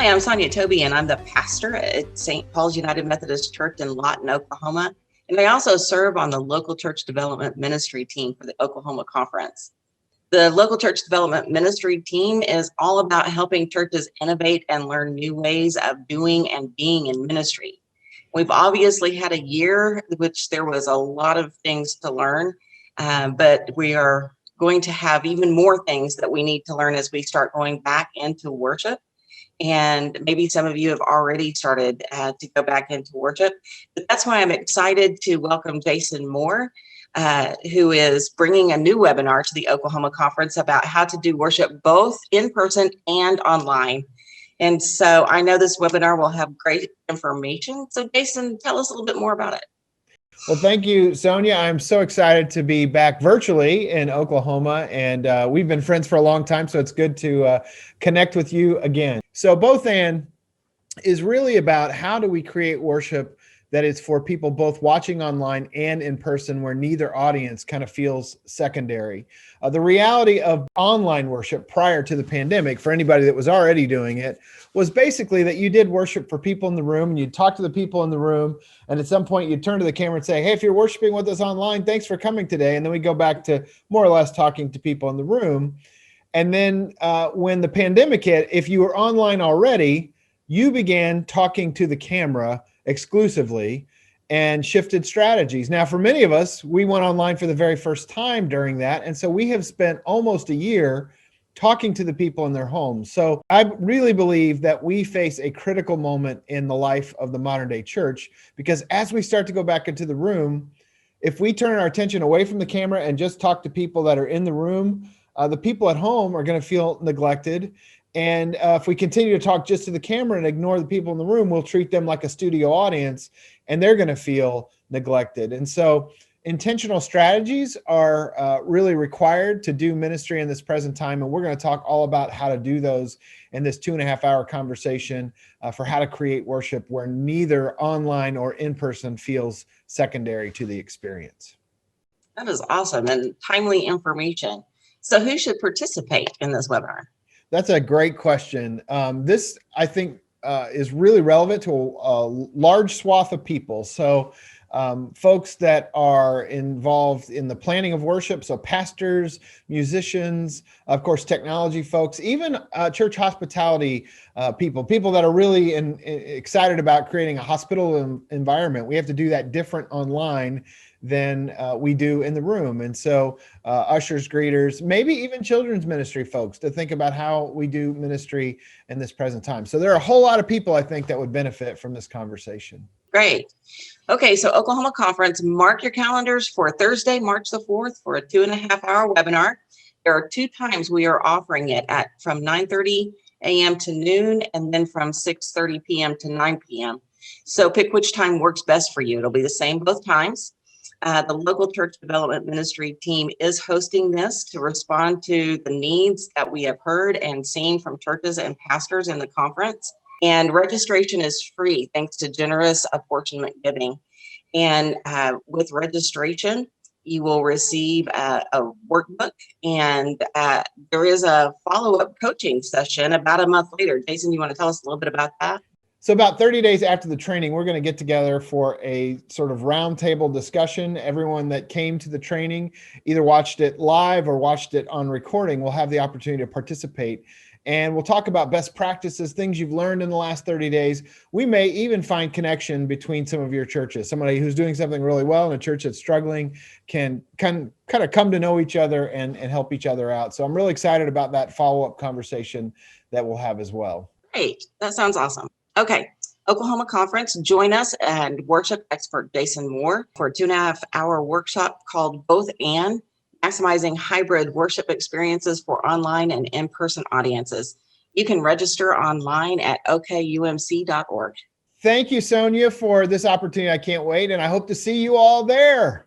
Hi, I'm Sonia Toby, and I'm the pastor at St. Paul's United Methodist Church in Lawton, Oklahoma. And I also serve on the local church development ministry team for the Oklahoma Conference. The local church development ministry team is all about helping churches innovate and learn new ways of doing and being in ministry. We've obviously had a year which there was a lot of things to learn, but we are going to have even more things that we need to learn as we start going back into worship. And maybe some of you have already started to go back into worship. But that's why I'm excited to welcome Jason Moore, who is bringing a new webinar to the Oklahoma Conference about how to do worship both in person and online. And so I know this webinar will have great information. So Jason, tell us a little bit more about it. Well, thank you, Sonia. I'm so excited to be back virtually in Oklahoma, and we've been friends for a long time, so it's good to connect with you again. So Both And is really about how do we create worship that is for people both watching online and in person, where neither audience kind of feels secondary. The reality of online worship prior to the pandemic, for anybody that was already doing it, was basically that you did worship for people in the room, and you'd talk to the people in the room, and at some point you'd turn to the camera and say, hey, if you're worshiping with us online, thanks for coming today. And then we go back to more or less talking to people in the room. And then when the pandemic hit, if you were online already, you began talking to the camera exclusively and shifted strategies. Now, for many of us, we went online for the very first time during that. And so we have spent almost a year talking to the people in their homes. So I really believe that we face a critical moment in the life of the modern day church, because as we start to go back into the room, if we turn our attention away from the camera and just talk to people that are in the room, the people at home are going to feel neglected. And if we continue to talk just to the camera and ignore the people in the room, we'll treat them like a studio audience, and they're going to feel neglected. And so intentional strategies are really required to do ministry in this present time. And we're going to talk all about how to do those in this 2.5-hour conversation for how to create worship where neither online or in person feels secondary to the experience. That is awesome and timely information. So who should participate in this webinar? That's a great question. This, I think, is really relevant to a large swath of people. So folks that are involved in the planning of worship, so pastors, musicians, of course, technology folks, even church hospitality people that are really excited about creating a hospitable environment. We have to do that different online than we do in the room. And so ushers, greeters, maybe even children's ministry folks to think about how we do ministry in this present time. So there are a whole lot of people, I think, that would benefit from this conversation. Great. Okay, so Oklahoma Conference, mark your calendars for Thursday, March the 4th for a 2.5-hour webinar. There are 2 times we are offering it from 9:30 a.m. to noon and then from 6:30 p.m. to 9 p.m. So pick which time works best for you. It'll be the same both times. The local church development ministry team is hosting this to respond to the needs that we have heard and seen from churches and pastors in the conference. And registration is free thanks to generous apportionment giving. And with registration, you will receive a workbook, and there is a follow-up coaching session about a month later. Jason, you want to tell us a little bit about that? So about 30 days after the training, we're going to get together for a sort of roundtable discussion. Everyone that came to the training, either watched it live or watched it on recording, will have the opportunity to participate. And we'll talk about best practices, things you've learned in the last 30 days. We may even find connection between some of your churches. Somebody who's doing something really well in a church that's struggling can kind of come to know each other and help each other out. So I'm really excited about that follow-up conversation that we'll have as well. Great. That sounds awesome. Okay, Oklahoma Conference, join us and worship expert Jason Moore for a 2.5-hour workshop called Both And, Maximizing Hybrid Worship Experiences for Online and In-Person Audiences. You can register online at okumc.org. Thank you, Sonia, for this opportunity. I can't wait, and I hope to see you all there.